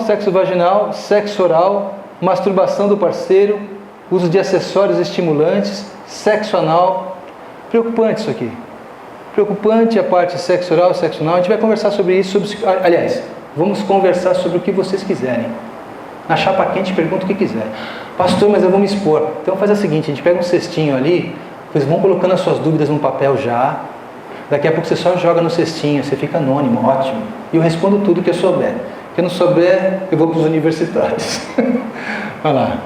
sexo vaginal, sexo oral, masturbação do parceiro, uso de acessórios estimulantes, sexo anal. Preocupante isso aqui. Preocupante a parte sexo oral, sexo anal. A gente vai conversar sobre isso. Aliás, vamos conversar sobre o que vocês quiserem. Na chapa quente, pergunta o que quiser. Pastor, mas eu vou me expor. Então faz o seguinte, a gente pega um cestinho ali, vocês vão colocando as suas dúvidas num papel já. Daqui a pouco você só joga no cestinho, você fica anônimo, ótimo. E eu respondo tudo que eu souber. Se eu não souber, eu vou para os universitários. Vai lá.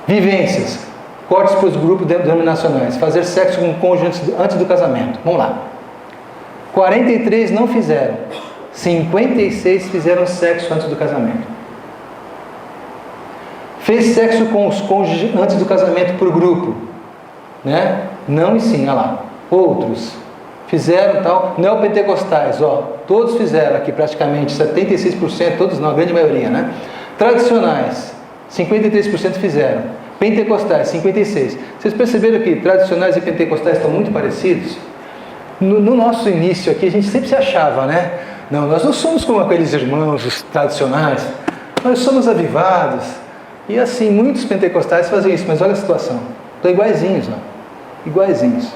Vivências. Cortes para os grupos denominacionais. Fazer sexo com o cônjuge antes do casamento. Vamos lá. 43 não fizeram. 56 fizeram sexo antes do casamento. Fez sexo com os cônjuges antes do casamento por grupo. Né? Não e sim, olha lá. Outros fizeram tal. Neopentecostais, ó. Todos fizeram aqui praticamente, 76%, todos não, a grande maioria, né? Tradicionais, 53% fizeram. Pentecostais, 56%. Vocês perceberam que tradicionais e pentecostais estão muito parecidos? No nosso início aqui, a gente sempre se achava, né? Não, nós não somos como aqueles irmãos, os tradicionais. Nós somos avivados. E assim, muitos pentecostais fazem isso, mas olha a situação. Estão iguaizinhos, ó. Iguaizinhos.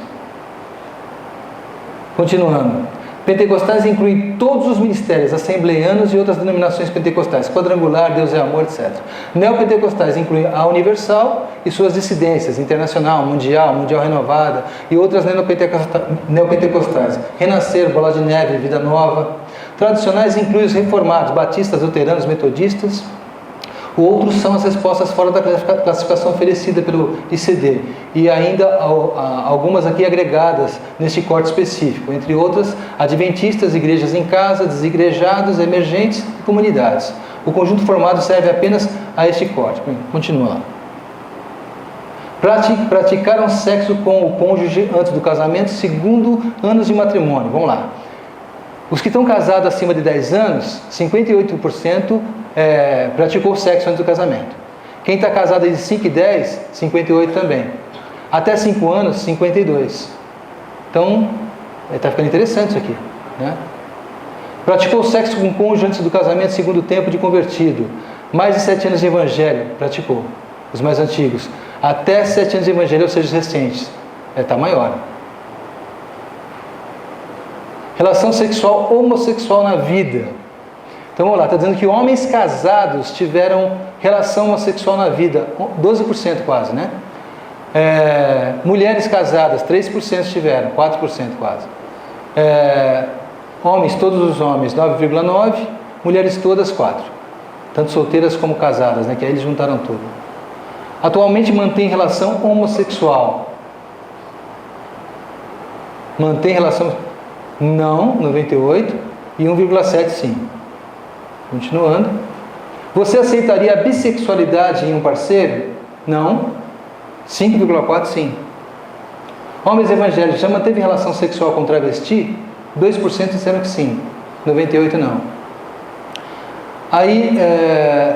Continuando. Pentecostais incluem todos os ministérios, assembleianos e outras denominações pentecostais, quadrangular, Deus é amor, etc. Neopentecostais incluem a Universal e suas dissidências, Internacional, Mundial Renovada e outras neopentecostais. Renascer, Bola de Neve, Vida Nova. Tradicionais incluem os reformados, batistas, luteranos, metodistas. Outros são as respostas fora da classificação oferecida pelo ICD e ainda algumas aqui agregadas neste corte específico, entre outras, adventistas, igrejas em casa, desigrejados, emergentes e comunidades. O conjunto formado serve apenas a este corte. Continua lá. Praticaram sexo com o cônjuge antes do casamento, segundo anos de matrimônio. Vamos lá. Os que estão casados acima de 10 anos, 58% praticou sexo antes do casamento. Quem está casado de 5 e 10, 58% também. Até 5 anos, 52%. Então, está ficando interessante isso aqui. Né? Praticou sexo com o cônjuge antes do casamento, segundo tempo de convertido. Mais de 7 anos de evangelho, praticou. Os mais antigos. Até 7 anos de evangelho, ou seja, os recentes. Está maior. Relação sexual homossexual na vida. Então vamos lá, está dizendo que homens casados tiveram relação homossexual na vida, 12% quase, né? Mulheres casadas, 3% tiveram, 4% quase. Homens, todos os homens, 9,9%, mulheres todas, 4%. Tanto solteiras como casadas, né? Que aí eles juntaram tudo. Atualmente mantém relação homossexual. Mantém relação... Não, 98%, e 1,7% sim. Continuando. Você aceitaria a bissexualidade em um parceiro? Não. 5,4% sim. Homens evangélicos, já manteve relação sexual com travesti? 2% disseram que sim. 98% não. Aí,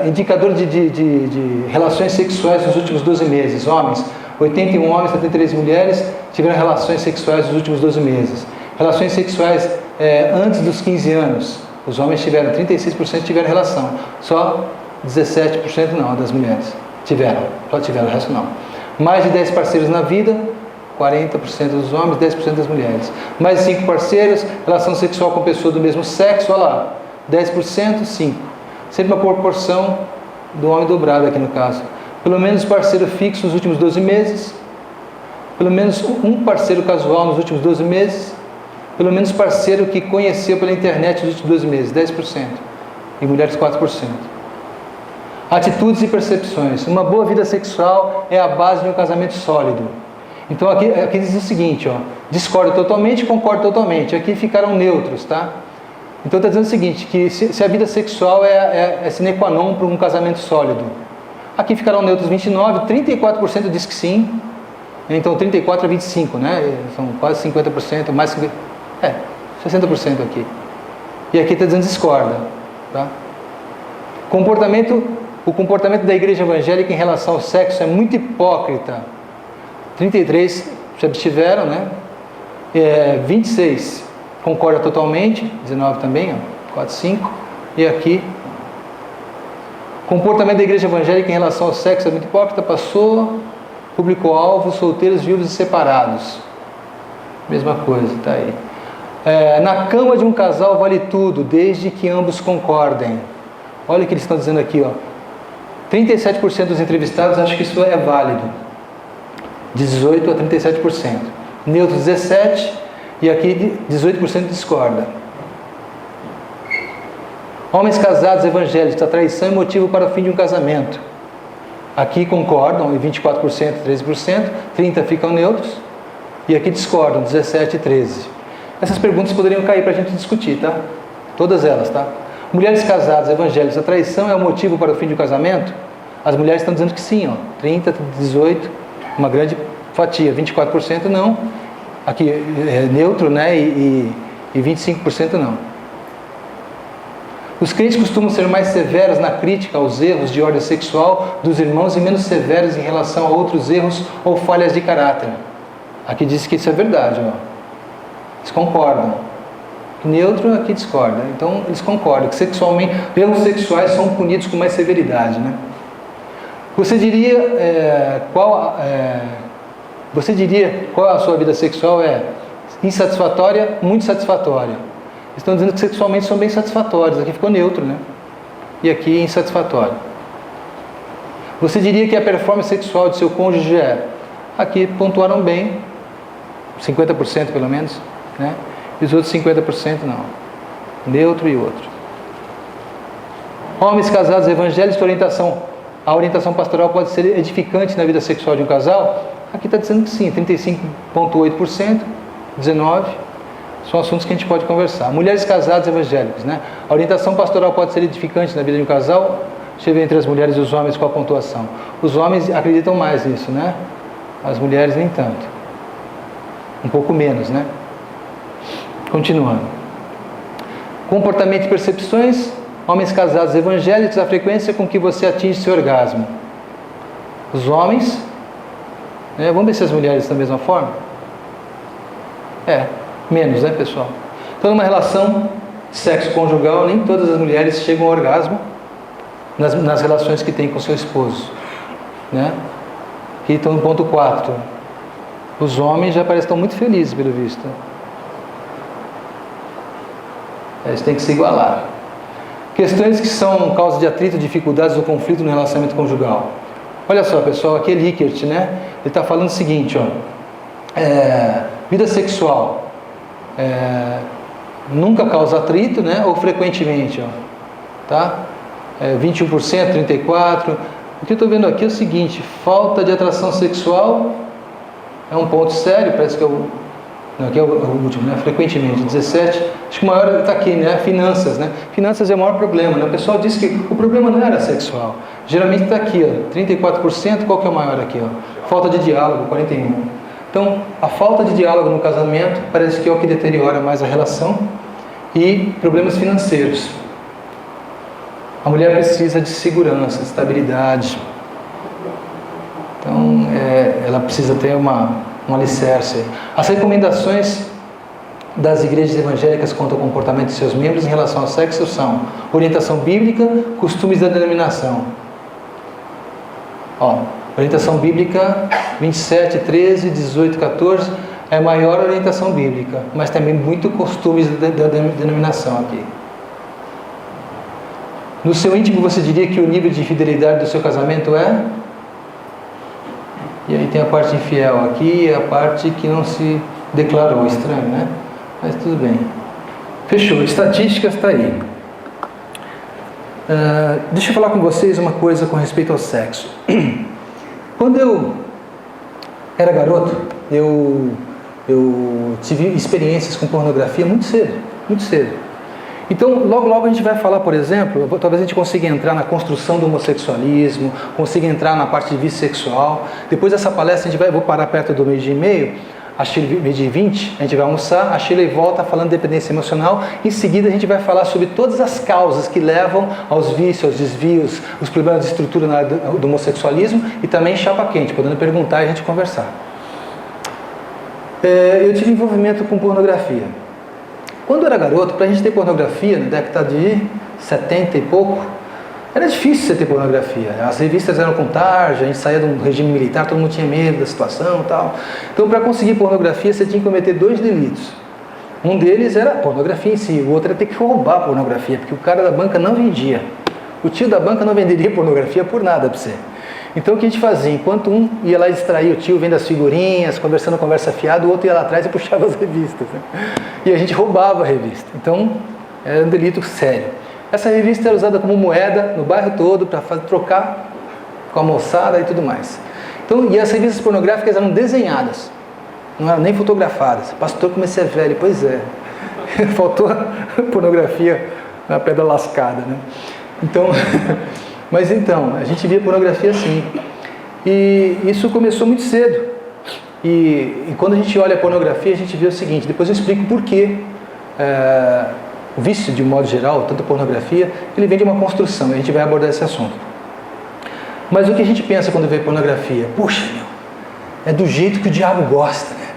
indicador de relações sexuais nos últimos 12 meses. Homens, 81 homens, 73 mulheres tiveram relações sexuais nos últimos 12 meses. Relações sexuais antes dos 15 anos. Os homens tiveram, 36% tiveram relação. Só 17% não, das mulheres. Só tiveram, o resto não. Mais de 10 parceiros na vida, 40% dos homens, 10% das mulheres. Mais de 5 parceiros, relação sexual com pessoa do mesmo sexo, olha lá. 10%, 5%. Sempre uma proporção do homem dobrado aqui no caso. Pelo menos parceiro fixo nos últimos 12 meses. Pelo menos um parceiro casual nos últimos 12 meses. Pelo menos parceiro que conheceu pela internet nos últimos 12 meses, 10%. E mulheres, 4%. Atitudes e percepções. Uma boa vida sexual é a base de um casamento sólido. Então aqui diz o seguinte, ó, discordo totalmente, concordo totalmente. Aqui ficaram neutros, tá? Então está dizendo o seguinte, que se a vida sexual é sine qua non para um casamento sólido. Aqui ficaram neutros 29%, 34% diz que sim. Então 34% a 25%, né? São quase 50%, mais 50%. 60% aqui. E aqui está dizendo discorda. Tá? O comportamento da igreja evangélica em relação ao sexo é muito hipócrita. 33% se abstiveram, né? 26% concorda totalmente, 19% também, ó, 4, 5. E aqui Comportamento da igreja evangélica em relação ao sexo é muito hipócrita, passou. Público-alvo, solteiros, viúvos e separados. Mesma coisa, tá aí. Na cama de um casal vale tudo, desde que ambos concordem. Olha o que eles estão dizendo aqui, ó. 37% dos entrevistados acham que isso é válido. 18% a 37%. Neutro 17%, e aqui 18% discorda. Homens casados evangélicos, a traição é motivo para o fim de um casamento. Aqui concordam, 24%, 13%, 30% ficam neutros, e aqui discordam, 17% e 13%. Essas perguntas poderiam cair para a gente discutir, tá? Todas elas, tá? Mulheres casadas evangélicas, a traição é o motivo para o fim de um casamento? As mulheres estão dizendo que sim, ó, 30%, 18%, uma grande fatia, 24% não, aqui é neutro, né, e 25% não. Os crentes costumam ser mais severos na crítica aos erros de ordem sexual dos irmãos e menos severos em relação a outros erros ou falhas de caráter. Aqui diz que isso é verdade, ó. Eles concordam. Neutro, aqui discorda. Então, eles concordam que sexualmente, erros sexuais são punidos com mais severidade, né? Você diria qual a sua vida sexual é insatisfatória, muito satisfatória. Estão dizendo que sexualmente são bem satisfatórios. Aqui ficou neutro, né? E aqui insatisfatório. Você diria que a performance sexual de seu cônjuge é? Aqui pontuaram bem, 50% pelo menos, né? E os outros 50% não. Neutro e outro. Homens casados evangélicos, a orientação pastoral pode ser edificante na vida sexual de um casal? Aqui está dizendo que sim, 35,8%, 19%. São assuntos que a gente pode conversar. Mulheres casadas evangélicas, né? A orientação pastoral pode ser edificante na vida de um casal? Deixa eu ver entre as mulheres e os homens qual a pontuação. Os homens acreditam mais nisso, né? As mulheres nem tanto. Um pouco menos, né? Continuando. Comportamento e percepções. Homens casados evangélicos, a frequência com que você atinge seu orgasmo. Os homens, né? Vamos ver se as mulheres da mesma forma? Menos, né, pessoal? Então, numa relação sexo conjugal, nem todas as mulheres chegam ao orgasmo nas relações que têm com seu esposo, né? Aqui estão no ponto 4. Os homens já parecem estar muito felizes, pelo visto. Eles têm que se igualar. Questões que são causa de atrito, dificuldades ou conflito no relacionamento conjugal. Olha só, pessoal, aqui é Likert, né? Ele está falando o seguinte, ó. Vida sexual. Nunca causa atrito, né? Ou frequentemente, ó, tá? 21%, 34%. O que eu estou vendo aqui é o seguinte: falta de atração sexual é um ponto sério, parece que aqui é o último, né? Frequentemente, 17%. Acho que o maior está aqui, né? Finanças, né? Finanças é o maior problema, né? O pessoal disse que o problema não era sexual. Geralmente está aqui, ó, 34%. Qual que é o maior aqui, ó? Falta de diálogo, 41%. Então, a falta de diálogo no casamento parece que é o que deteriora mais a relação, e problemas financeiros. A mulher precisa de segurança, estabilidade. Então, ela precisa ter um alicerce. As recomendações das igrejas evangélicas quanto ao comportamento de seus membros em relação ao sexo são orientação bíblica, costumes da denominação. Orientação bíblica 27, 13, 18, 14 é maior orientação bíblica, mas também muito costumes da denominação aqui. No seu íntimo você diria que o nível de fidelidade do seu casamento é? E aí tem a parte infiel aqui e a parte que não se declarou. Estranho, né? Mas tudo bem. Fechou. Estatísticas está aí. Deixa eu falar com vocês uma coisa com respeito ao sexo. Quando eu era garoto, eu tive experiências com pornografia muito cedo, muito cedo. Então, logo a gente vai falar, por exemplo, talvez a gente consiga entrar na construção do homossexualismo, consiga entrar na parte de vício sexual. Depois dessa palestra, eu vou parar perto do meio-dia e meio, a Shirley, meio-dia e 20, a gente vai almoçar, a Shirley volta falando de dependência emocional. Em seguida, a gente vai falar sobre todas as causas que levam aos vícios, aos desvios, os problemas de estrutura do homossexualismo, e também chapa quente, podendo perguntar e a gente conversar. Eu tive envolvimento com pornografia. Quando eu era garoto, para a gente ter pornografia, na década de 70 e pouco, Era difícil você ter pornografia. As revistas eram com tarja, a gente saía de um regime militar, todo mundo tinha medo da situação e tal. Então, para conseguir pornografia, você tinha que cometer 2 delitos. Um deles era a pornografia em si, o outro era ter que roubar a pornografia, porque o cara da banca não vendia. O tio da banca não venderia pornografia por nada para você. Então, o que a gente fazia? Enquanto um ia lá distrair o tio, vendo as figurinhas, conversando conversa fiada, o outro ia lá atrás e puxava as revistas. Né? E a gente roubava a revista. Então, era um delito sério. Essa revista era usada como moeda no bairro todo para trocar com a moçada e tudo mais. Então, e as revistas pornográficas eram desenhadas, não eram nem fotografadas. Pastor, comecei a velho, pois é. Faltou pornografia na pedra lascada, né? Então, mas então, a gente via pornografia assim. E isso começou muito cedo. E quando a gente olha a pornografia, a gente vê o seguinte, depois eu explico por quê. O vício, de um modo geral, tanto a pornografia, ele vem de uma construção, e a gente vai abordar esse assunto. Mas o que a gente pensa quando vê pornografia? Puxa, meu, é do jeito que o diabo gosta, né?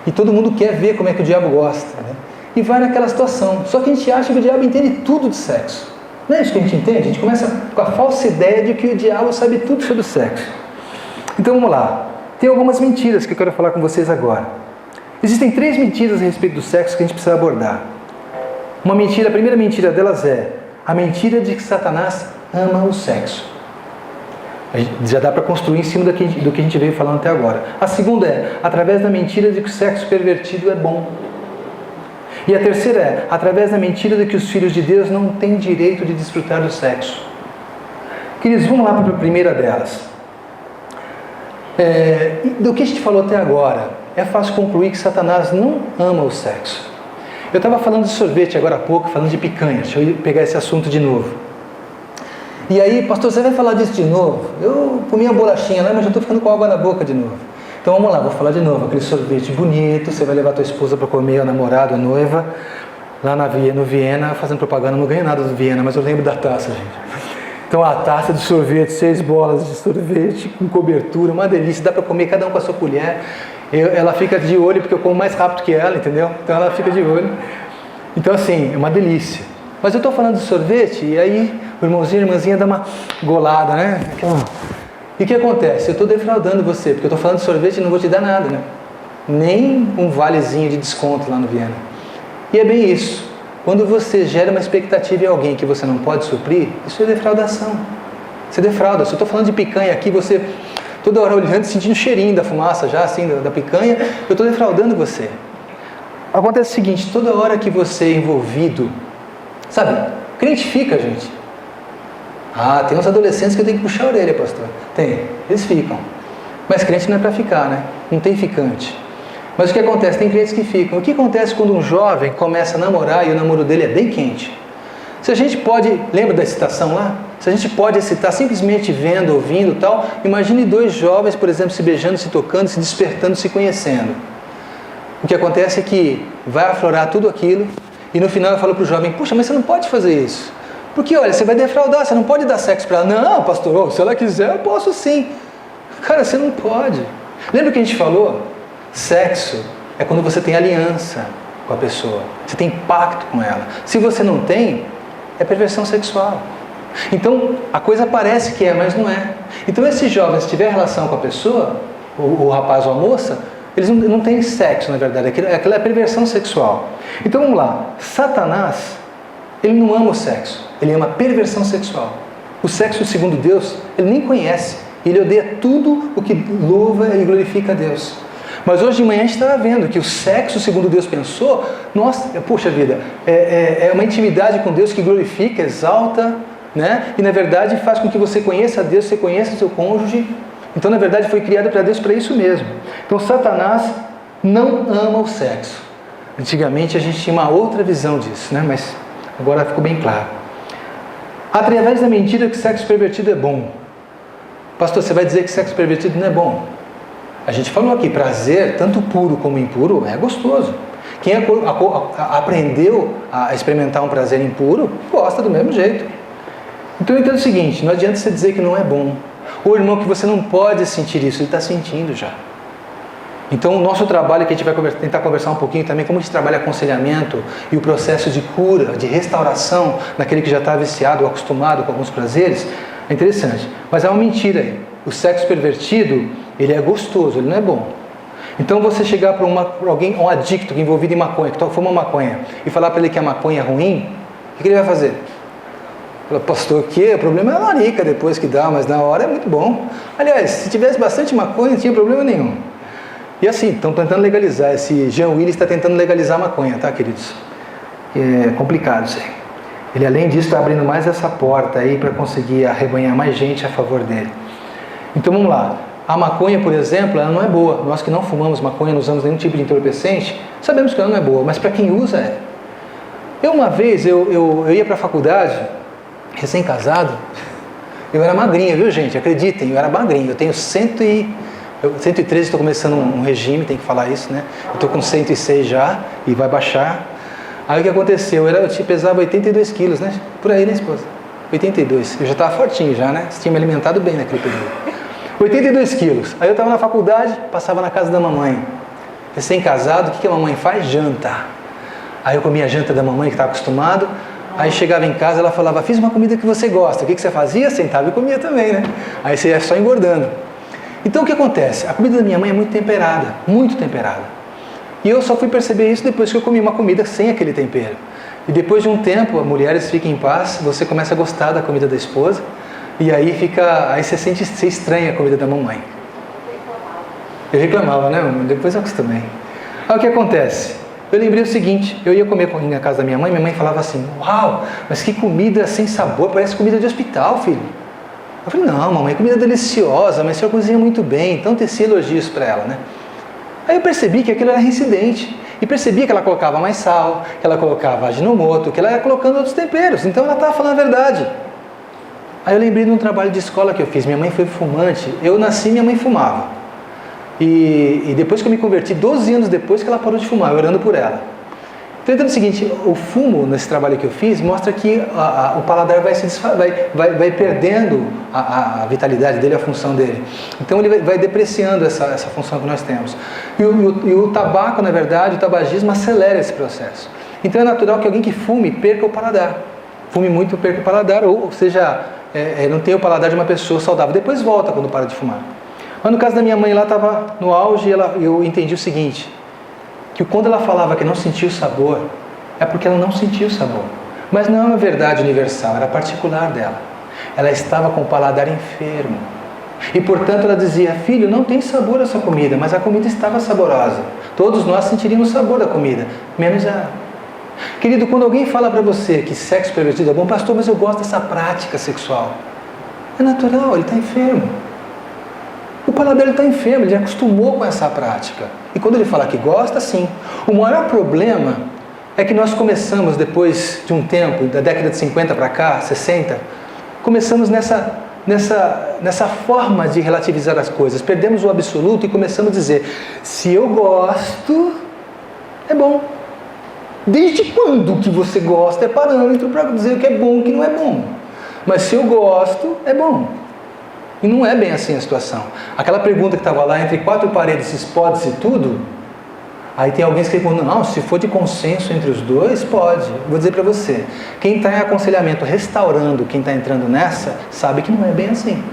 E todo mundo quer ver como é que o diabo gosta, né? E vai naquela situação. Só que a gente acha que o diabo entende tudo de sexo. Não é isso que a gente entende? A gente começa com a falsa ideia de que o diabo sabe tudo sobre o sexo. Então vamos lá. Tem algumas mentiras que eu quero falar com vocês agora. Existem 3 mentiras a respeito do sexo que a gente precisa abordar. Uma mentira, a primeira mentira delas é a mentira de que Satanás ama o sexo. Já dá para construir em cima do que a gente veio falando até agora. A segunda é através da mentira de que o sexo pervertido é bom. E a terceira é através da mentira de que os filhos de Deus não têm direito de desfrutar do sexo. Queridos, vamos lá para a primeira delas. Do que a gente falou até agora, é fácil concluir que Satanás não ama o sexo. Eu estava falando de sorvete agora há pouco, falando de picanha. Deixa eu pegar esse assunto de novo. E aí, pastor, você vai falar disso de novo? Eu comi a bolachinha lá, mas já estou ficando com água na boca de novo. Então vamos lá, vou falar de novo. Aquele sorvete bonito, você vai levar a tua esposa para comer, a namorada, a noiva, lá no Viena, fazendo propaganda. Não ganho nada do Viena, mas eu lembro da taça, gente. Então a taça de sorvete, 6 bolas de sorvete com cobertura, uma delícia, dá para comer cada um com a sua colher. Ela fica de olho porque eu como mais rápido que ela, entendeu? Então ela fica de olho. Então assim, é uma delícia. Mas eu estou falando de sorvete e aí o irmãozinho e a irmãzinha dá uma golada, né? E o que acontece? Eu estou defraudando você, porque eu estou falando de sorvete e não vou te dar nada, né? Nem um valezinho de desconto lá no Viena. E é bem isso. Quando você gera uma expectativa em alguém que você não pode suprir, isso é defraudação. Você defrauda. Se eu estou falando de picanha aqui, você toda hora olhando e sentindo o cheirinho da fumaça já, assim, da picanha, eu estou defraudando você. Acontece o seguinte, toda hora que você é envolvido, sabe, crente fica, gente. Ah, tem uns adolescentes que eu tenho que puxar a orelha, pastor. Tem, eles ficam. Mas crente não é para ficar, né? Não tem ficante. Mas o que acontece? Tem crentes que ficam. O que acontece quando um jovem começa a namorar e o namoro dele é bem quente? Se a gente pode, lembra da excitação lá? Se a gente pode excitar simplesmente vendo, ouvindo e tal, imagine 2 jovens, por exemplo, se beijando, se tocando, se despertando, se conhecendo. O que acontece é que vai aflorar tudo aquilo e no final eu falo para o jovem, puxa, mas você não pode fazer isso. Porque olha, você vai defraudar, você não pode dar sexo para ela. Não, pastor, se ela quiser eu posso sim. Cara, você não pode. Lembra o que a gente falou? Sexo é quando você tem aliança com a pessoa. Você tem pacto com ela. Se você não tem, é perversão sexual. Então, a coisa parece que é, mas não é. Então, esses jovens, se tiver relação com a pessoa, o rapaz ou a moça, eles não têm sexo, na verdade. Aquilo é perversão sexual. Então, vamos lá. Satanás, ele não ama o sexo. Ele ama a perversão sexual. O sexo, segundo Deus, ele nem conhece. Ele odeia tudo o que louva e glorifica a Deus. Mas hoje de manhã a gente estava vendo que o sexo, segundo Deus pensou, nossa, puxa vida, é uma intimidade com Deus que glorifica, exalta, né? E na verdade faz com que você conheça a Deus, você conheça o seu cônjuge. Então na verdade foi criado para Deus para isso mesmo. Então Satanás não ama o sexo. Antigamente a gente tinha uma outra visão disso, né? Mas agora ficou bem claro. Através da mentira que sexo pervertido é bom. Pastor, você vai dizer que sexo pervertido não é bom? A gente falou aqui, prazer, tanto puro como impuro, é gostoso. Quem aprendeu a experimentar um prazer impuro, gosta do mesmo jeito. Então eu entendo o seguinte, não adianta você dizer que não é bom. Ou irmão, que você não pode sentir isso, ele está sentindo já. Então, o nosso trabalho, que a gente vai tentar conversar um pouquinho também, como a gente trabalha aconselhamento e o processo de cura, de restauração naquele que já está viciado ou acostumado com alguns prazeres, é interessante. Mas há uma mentira aí. O sexo pervertido, ele é gostoso, ele não é bom. Então, você chegar para alguém, um adicto envolvido em maconha, que fuma maconha, e falar para ele que a maconha é ruim, o que ele vai fazer? Fala, pastor, o quê? O problema é a larica depois que dá, mas na hora é muito bom. Aliás, se tivesse bastante maconha, não tinha problema nenhum. E assim, estão tentando legalizar. Esse Jean Willis está tentando legalizar a maconha, tá, queridos? É complicado isso aí. Ele, além disso, está abrindo mais essa porta aí para conseguir arrebanhar mais gente a favor dele. Então, vamos lá. A maconha, por exemplo, ela não é boa. Nós que não fumamos maconha, não usamos nenhum tipo de entorpecente, sabemos que ela não é boa, mas para quem usa é. Uma vez, eu ia para a faculdade, recém-casado, eu era magrinho, viu, gente? Acreditem, eu era magrinho. Eu tenho 113, estou começando um regime, tem que falar isso, né? Eu estou com 106 já e vai baixar. Aí o que aconteceu? Eu pesava 82 quilos, né? Por aí, né, esposa? 82. Eu já estava fortinho já, né? Você tinha me alimentado bem naquele período. 82 quilos. Aí eu estava na faculdade, passava na casa da mamãe. Recém-casado, o que a mamãe faz? Janta. Aí eu comia a janta da mamãe, que estava acostumado. Aí chegava em casa, ela falava, fiz uma comida que você gosta. O que você fazia? Sentava e comia também, né? Aí você ia só engordando. Então o que acontece? A comida da minha mãe é muito temperada, muito temperada. E eu só fui perceber isso depois que eu comi uma comida sem aquele tempero. E depois de um tempo, as mulheres ficam em paz, você começa a gostar da comida da esposa, e aí você estranha a comida da mamãe. Eu reclamava, né? Depois eu acostumei. Aí o que acontece? Eu lembrei o seguinte, eu ia comer na casa da minha mãe falava assim, uau, mas que comida sem sabor, parece comida de hospital, filho. Eu falei, não, mamãe, comida deliciosa, mas a senhora cozinha muito bem, então tecia elogios para ela, né? Aí eu percebi que aquilo era reincidente, e percebi que ela colocava mais sal, que ela colocava aginomoto, que ela ia colocando outros temperos, então ela estava falando a verdade. Aí eu lembrei de um trabalho de escola que eu fiz, minha mãe foi fumante, eu nasci, minha mãe fumava. E depois que eu me converti, 12 anos depois que ela parou de fumar, eu orando por ela. Então, é o seguinte, o fumo, nesse trabalho que eu fiz, mostra que o paladar vai perdendo a vitalidade dele, a função dele. Então, ele vai depreciando essa função que nós temos. E o tabaco, na verdade, o tabagismo acelera esse processo. Então, é natural que alguém que fume perca o paladar. Fume muito, perca o paladar, ou seja, não tenha o paladar de uma pessoa saudável. Depois volta quando para de fumar. Mas no caso da minha mãe, ela estava no auge e eu entendi o seguinte, que quando ela falava que não sentia o sabor, é porque ela não sentia o sabor. Mas não é uma verdade universal, era particular dela. Ela estava com o paladar enfermo. E portanto ela dizia, filho, não tem sabor essa comida, mas a comida estava saborosa. Todos nós sentiríamos o sabor da comida, menos ela. Querido, quando alguém fala para você que sexo pervertido é bom, pastor, mas eu gosto dessa prática sexual. É natural, ele está enfermo. O paladar dele está enfermo, ele já acostumou com essa prática. E quando ele fala que gosta, sim. O maior problema é que nós começamos, depois de um tempo, da década de 50 para cá, 60, começamos nessa forma de relativizar as coisas. Perdemos o absoluto e começamos a dizer, se eu gosto, é bom. Desde quando que você gosta é parâmetro para dizer o que é bom e o que não é bom. Mas se eu gosto, é bom. E não é bem assim a situação. Aquela pergunta que estava lá, entre quatro paredes, pode-se tudo? Aí tem alguém que responde, não, se for de consenso entre os dois, pode. Vou dizer para você, quem está em aconselhamento restaurando quem está entrando nessa, sabe que não é bem assim.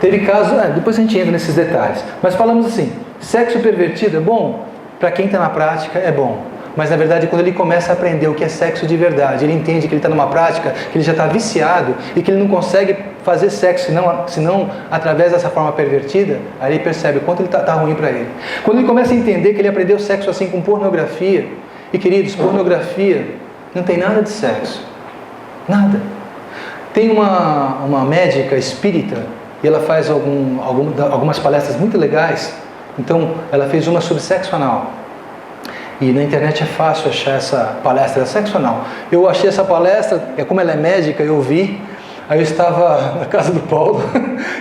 Teve casos, depois a gente entra nesses detalhes, mas falamos assim, sexo pervertido é bom? Para quem está na prática é bom. Mas na verdade quando ele começa a aprender o que é sexo de verdade, ele entende que ele está numa prática, que ele já está viciado e que ele não consegue fazer sexo senão através dessa forma pervertida, aí ele percebe o quanto ele está ruim para ele. Quando ele começa a entender que ele aprendeu sexo assim com pornografia, e queridos, pornografia não tem nada de sexo. Nada. Tem uma médica espírita e ela faz algumas palestras muito legais. Então ela fez uma sobre sexo anal. E na internet é fácil achar essa palestra sexo anal. Eu achei essa palestra, como ela é médica, eu vi. Aí eu estava na casa do Paulo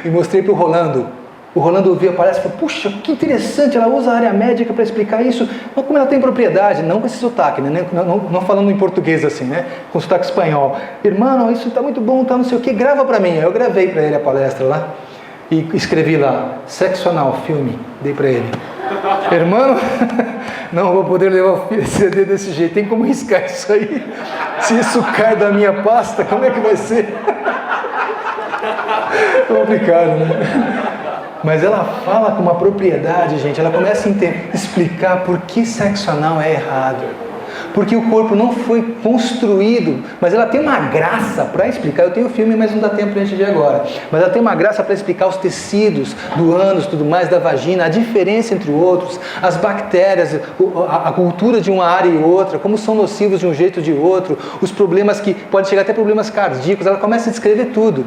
e mostrei para o Rolando. O Rolando ouviu a palestra e falou, puxa, que interessante, ela usa a área médica para explicar isso. Mas como ela tem propriedade, não com esse sotaque, né? não falando em português assim, né? Com sotaque espanhol. Irmão, isso está muito bom, tá não sei o que, grava para mim. Aí eu gravei para ele a palestra lá. e escrevi lá, sexo anal, filme, dei para ele. Irmão, não vou poder levar o CD desse jeito, tem como riscar isso aí? Se isso cai da minha pasta, como é que vai ser? Complicado, né? Mas ela fala com uma propriedade, gente, ela começa a explicar por que sexo anal é errado. Porque o corpo não foi construído, mas ela tem uma graça para explicar. Eu tenho o filme, mas não dá tempo para a gente ver agora. Mas ela tem uma graça para explicar os tecidos do ânus, tudo mais, da vagina, a diferença entre outros, as bactérias, a cultura de uma área e outra, como são nocivos de um jeito ou de outro, os problemas que podem chegar até problemas cardíacos. Ela começa a descrever tudo.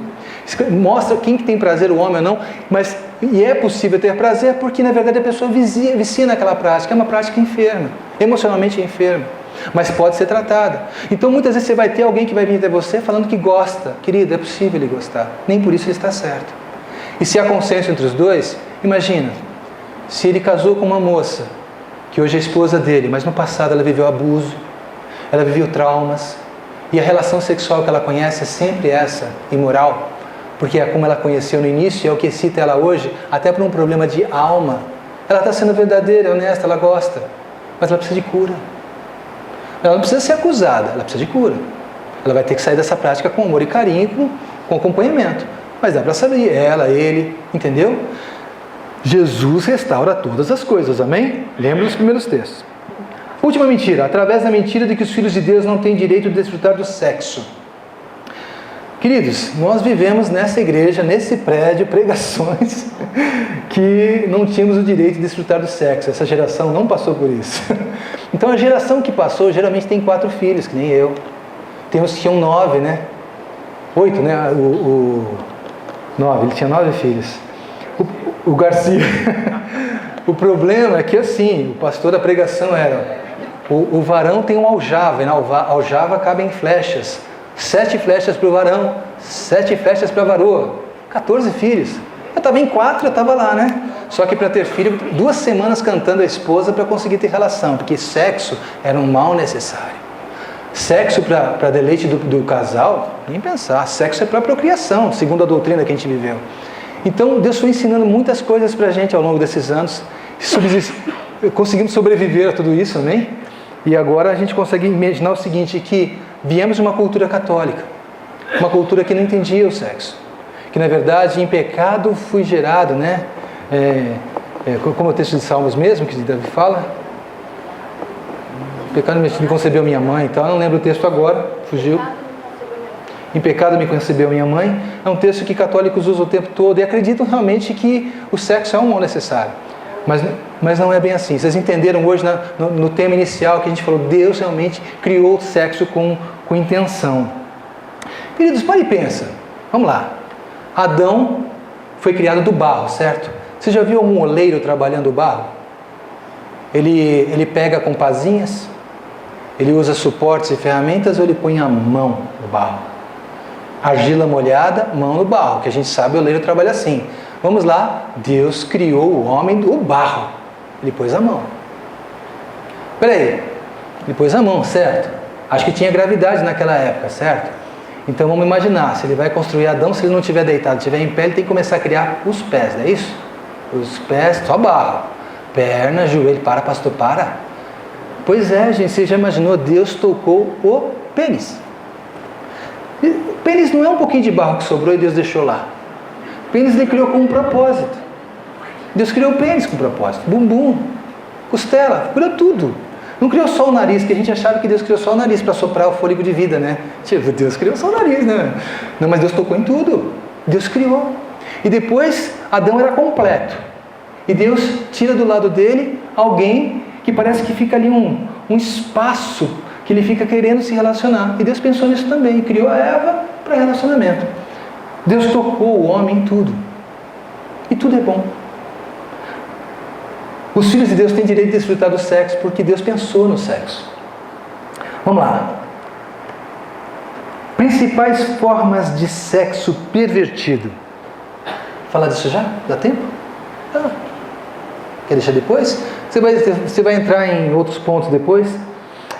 Mostra quem que tem prazer, o homem ou não, mas e é possível ter prazer porque na verdade a pessoa vicia naquela prática, é uma prática enferma, emocionalmente enferma, mas pode ser tratada. Então muitas vezes você vai ter alguém que vai vir até você falando que gosta. Querido, é possível ele gostar, nem por isso ele está certo. E se há consenso entre os dois, imagina, se ele casou com uma moça, que hoje é esposa dele, mas no passado ela viveu abuso, ela viveu traumas, e a relação sexual que ela conhece é sempre essa, imoral, porque é como ela conheceu no início, é o que excita ela hoje, até por um problema de alma. Ela está sendo verdadeira, honesta, ela gosta, mas ela precisa de cura. Ela não precisa ser acusada, ela precisa de cura. Ela vai ter que sair dessa prática com amor e carinho, com acompanhamento. Mas dá para saber, ela, ele, entendeu? Jesus restaura todas as coisas, amém? Lembra dos primeiros textos. Última mentira, através da mentira de que os filhos de Deus não têm direito de desfrutar do sexo. Queridos, nós vivemos nessa igreja, nesse prédio, pregações que não tínhamos o direito de desfrutar do sexo. Essa geração não passou por isso. Então a geração que passou geralmente tem 4 filhos, que nem eu. Tem uns que tinham 9, né? 8, né? 9, ele tinha 9 filhos. O Garcia. O problema é que assim, o pastor da pregação era, o varão tem um aljava, e na aljava cabem flechas. 7 flechas para o varão, 7 flechas para a varoa, 14 filhos. Eu estava em 4, eu estava lá, né? Só que para ter filho, 2 semanas cantando a esposa para conseguir ter relação, porque sexo era um mal necessário. Sexo para deleite do casal, nem pensar. Sexo é para procriação, segundo a doutrina que a gente viveu. Então Deus foi ensinando muitas coisas para a gente ao longo desses anos. Conseguimos sobreviver a tudo isso, amém? E agora a gente consegue imaginar o seguinte, que viemos de uma cultura católica, uma cultura que não entendia o sexo, que na verdade em pecado fui gerado, né? Como o texto de Salmos mesmo, que Davi fala, em pecado me concebeu minha mãe, então eu não lembro o texto agora, fugiu. Em pecado me concebeu minha mãe, é um texto que católicos usam o tempo todo e acreditam realmente que o sexo é um mal necessário. Mas não é bem assim. Vocês entenderam hoje no tema inicial que a gente falou, Deus realmente criou o sexo com intenção. Queridos, para e pensa. Vamos lá. Adão foi criado do barro, certo? Você já viu algum oleiro trabalhando o barro? Ele pega com pazinhas, ele usa suportes e ferramentas ou ele põe a mão no barro? Argila molhada, mão no barro, que a gente sabe o oleiro trabalha assim. Vamos lá, Deus criou o homem do barro. Ele pôs a mão. Peraí, ele pôs a mão, certo? Acho que tinha gravidade naquela época, certo? Então vamos imaginar, se ele vai construir Adão, se ele não estiver deitado, estiver em pé, ele tem que começar a criar os pés, não é isso? Os pés, só barro. Perna, joelho, para pastor, para. Pois é, gente, você já imaginou, Deus tocou o pênis. O pênis não é um pouquinho de barro que sobrou e Deus deixou lá. O pênis ele criou com um propósito. Deus criou o pênis com um propósito. Bumbum, costela, criou tudo. Não criou só o nariz, que a gente achava que Deus criou só o nariz para soprar o fôlego de vida, né? Tipo, Deus criou só o nariz, né? Não, mas Deus tocou em tudo. Deus criou. E depois, Adão era completo. E Deus tira do lado dele alguém que parece que fica ali um espaço que ele fica querendo se relacionar. E Deus pensou nisso também. Criou a Eva para relacionamento. Deus tocou o homem em tudo. E tudo é bom. Os filhos de Deus têm direito de desfrutar do sexo porque Deus pensou no sexo. Vamos lá. Principais formas de sexo pervertido. Falar disso já? Dá tempo? Ah. Quer deixar depois? Você vai entrar em outros pontos depois?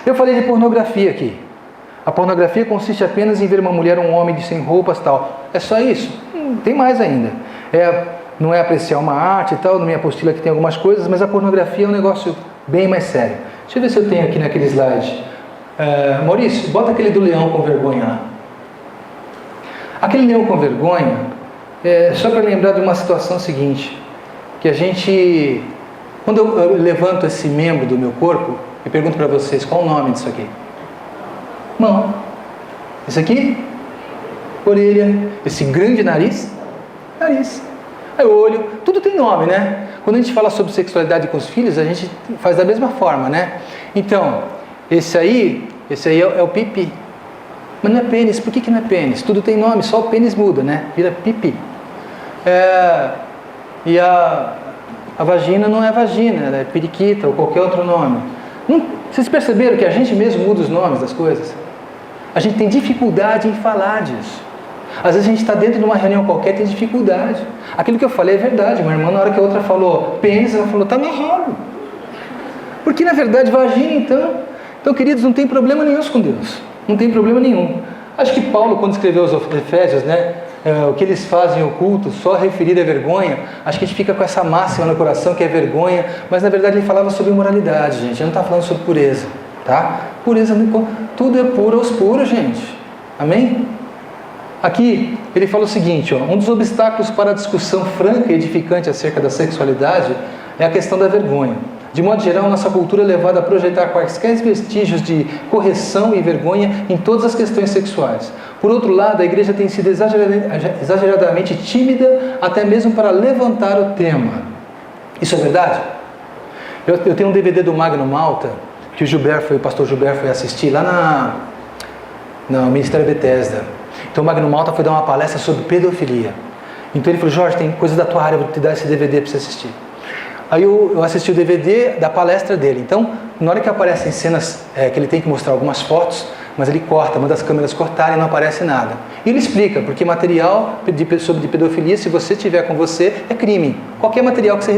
Eu falei de pornografia aqui. A pornografia consiste apenas em ver uma mulher ou um homem sem roupas tal. É só isso? Tem mais ainda. não é apreciar uma arte e tal, na minha apostila aqui tem algumas coisas, mas a pornografia é um negócio bem mais sério. Deixa eu ver se eu tenho aqui naquele slide. Maurício, bota aquele do leão com vergonha lá. Aquele leão com vergonha, só para lembrar de uma situação seguinte, que a gente, quando eu levanto esse membro do meu corpo, e pergunto para vocês, qual o nome disso aqui? Mão. Esse aqui? Orelha. Esse grande nariz? Nariz. Aí o olho. Tudo tem nome, né? Quando a gente fala sobre sexualidade com os filhos, a gente faz da mesma forma, né? Então, esse aí é o pipi. Mas não é pênis. Por que não é pênis? Tudo tem nome, só o pênis muda, né? Vira pipi. E a vagina não é vagina, ela é periquita ou qualquer outro nome. Vocês perceberam que a gente mesmo muda os nomes das coisas? A gente tem dificuldade em falar disso. Às vezes a gente está dentro de uma reunião qualquer e tem dificuldade. Aquilo que eu falei é verdade. Uma irmã, na hora que a outra falou pênis, ela falou, tá no rolo. Porque na verdade vagina, então. Então, queridos, não tem problema nenhum com Deus. Não tem problema nenhum. Acho que Paulo, quando escreveu os Efésios, né? O que eles fazem oculto, só referido à vergonha, acho que a gente fica com essa máxima no coração que é vergonha, mas na verdade ele falava sobre moralidade, gente. Ele não está falando sobre pureza, tá? Pureza, tudo é puro aos puros, gente. Amém? Aqui ele fala o seguinte, um dos obstáculos para a discussão franca e edificante acerca da sexualidade é a questão da vergonha. De modo geral, nossa cultura é levada a projetar quaisquer vestígios de correção e vergonha em todas as questões sexuais. Por outro lado, a igreja tem sido exageradamente tímida até mesmo para levantar o tema. Isso é verdade? Eu tenho um DVD do Magno Malta, que o pastor Gilberto foi assistir lá no Ministério Bethesda. Então o Magno Malta foi dar uma palestra sobre pedofilia. Então ele falou, Jorge, tem coisas da tua área, eu vou te dar esse DVD para você assistir. Aí eu assisti o DVD da palestra dele. Então, na hora que aparecem cenas que ele tem que mostrar algumas fotos, mas ele corta, manda as câmeras cortarem e não aparece nada. E ele explica, porque material sobre pedofilia, se você tiver com você, é crime. Qualquer material que você